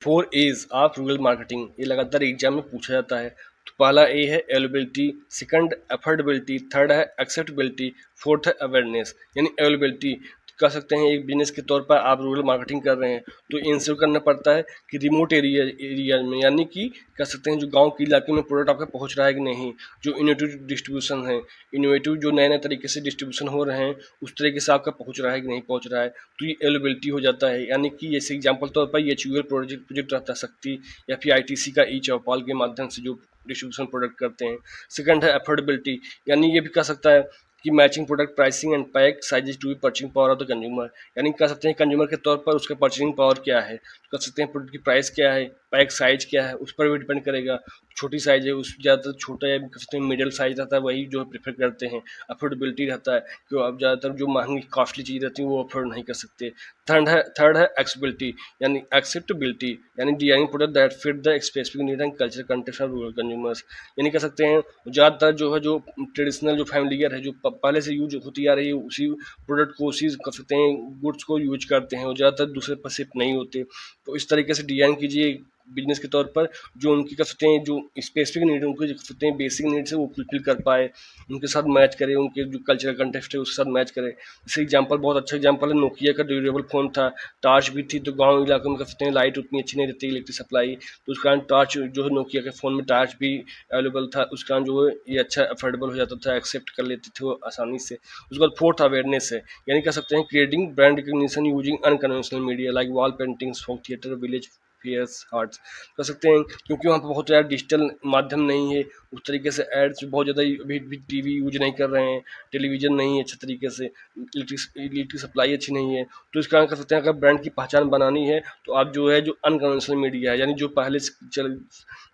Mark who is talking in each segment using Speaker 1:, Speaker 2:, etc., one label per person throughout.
Speaker 1: Four A's of rural marketing, ये लगातार exam में पूछा जाता है। तो पहला ए है अवेलेबिलिटी, सेकंड अफोर्डेबिलिटी, थर्ड है एक्सेप्टेबिलिटी, फोर्थ है अवेयरनेस। यानी अवेलेबिलिटी कह सकते हैं एक बिजनेस के तौर पर आप रूरल मार्केटिंग कर रहे हैं तो इंश्योर करना पड़ता है कि रिमोट एरिया में, यानी कि कह सकते हैं जो गांव के इलाके में प्रोडक्ट आपका पहुंच रहा है कि नहीं, जो इनोवेटिव डिस्ट्रीब्यूशन है, इनोवेटिव जो नए नए तरीके से डिस्ट्रीब्यूशन हो रहे हैं उस तरीके से आपका पहुंच रहा है कि नहीं पहुंच रहा है, तो ये अवेलेबिलिटी हो जाता है। यानी कि जैसे एग्जाम्पल तौर पर ये एचयूएल प्रोजेक्ट रहता है शक्ति, या फिर आईटीसी का ई चौपाल के माध्यम से जो डिस्ट्रीब्यूशन प्रोडक्ट करते हैं। सेकंड है अफोर्डेबिलिटी, यानी ये भी कह सकता है कि matching product pricing and pack sizes to purchasing power of the consumer, यानी कह सकते हैं कंज्यूमर के तौर पर उसका पर्चेसिंग पावर क्या है, कह सकते हैं प्रोडक्ट की प्राइस क्या है, पैक साइज क्या है, उस पर भी डिपेंड करेगा। छोटी साइज है उस ज़्यादातर छोटा या कह सकते हैं मिडिल साइज रहता है वही जो प्रेफर करते हैं। अफोर्डेबिलिटी रहता है कि अब ज़्यादातर जो महंगी कॉस्टली चीज़ रहती है वो अफोर्ड नहीं कर सकते। थर्ड है एक्सेसिबिलिटी, यानी एक्सेप्टेबिलिटी, यानी designing product that fit the specific need and culture context of rural consumers. यानी कह सकते हैं ज़्यादातर जो है जो ट्रेडिशनल जो फैमिलियर है जो पहले से यूज होती आ रही है उसी प्रोडक्ट को, उसी कह सकते हैं गुड्स को यूज करते हैं और ज़्यादातर दूसरे पर शिफ्ट नहीं होते। तो इस तरीके से डिजाइन कीजिए बिजनेस के तौर पर जो उनकी कह सकते हैं जो स्पेसिफिक नीड है, उनके कह सकते हैं बेसिक नीड्स है वो फुलफिल कर पाए, उनके साथ मैच करे, उनके जो कल्चरल कंटेक्स्ट है उसके साथ मैच करे। जैसे एग्जांपल बहुत अच्छा एग्जांपल है नोकिया का ड्यूरेबल फ़ोन था, टॉर्च भी थी, तो गांव इलाकों में कह सकते हैं लाइट उतनी अच्छी नहीं रहती इलेक्ट्रिक सप्लाई, तो उस कारण टॉर्च जो है नोकिया के फ़ोन में टॉर्च भी अवेलेबल था, उस कारण जो है ये अच्छा अफोर्डेबल हो जाता था, एक्सेप्ट कर लेते थे वो आसानी से। उसके बाद फोर्थ अवेयरनेस है, यानी कह सकते हैं creating brand recognition using unconventional media like wall paintings, folk theatre, village fairs, haats कर सकते हैं, क्योंकि वहाँ पर बहुत ज़्यादा डिजिटल माध्यम नहीं है उस तरीके से एड्स बहुत ज़्यादा अभी भी टीवी यूज नहीं कर रहे हैं, टेलीविज़न नहीं है अच्छे तरीके से, इलेक्ट्रिक सप्लाई अच्छी नहीं है, तो इस कारण कर सकते हैं अगर ब्रांड की पहचान बनानी है तो आप जो है जो अनकन्वेंशनल मीडिया है, यानी जो पहले से चल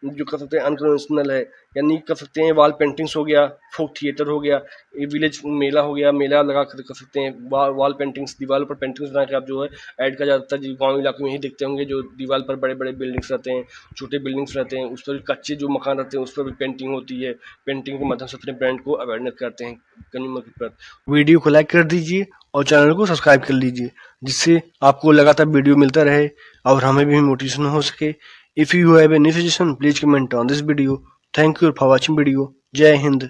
Speaker 1: जो कर सकते हैं अनकन्वेंशनल है, यानी कर सकते हैं वॉल पेंटिंग्स हो गया, फोक थिएटर हो गया, ये विलेज मेला हो गया, मेला लगा कर सकते हैं वॉल पेंटिंग्स, दीवार पर पेंटिंग्स बना के आप जो है ऐड का ज़्यादातर जो गाँव इलाके में ही देखते होंगे जो दीवार पर बड़े बड़े बिल्डिंग्स रहते हैं, छोटे बिल्डिंग्स रहते हैं, उस पर कच्चे जो मकान रहते हैं उस पर भी पेंटिंग होती है, पेंटिंग के माध्यम से अपने ब्रांड को अवेयरनेस करते हैं कंज्यूमर के प्रति। वीडियो को लाइक कर दीजिए और चैनल को सब्सक्राइब कर लीजिए जिससे आपको लगातार वीडियो मिलता रहे और हमें भी मोटिवेशन हो सके। If you have any suggestion please comment on this video. Thank you for watching video. जय हिंद।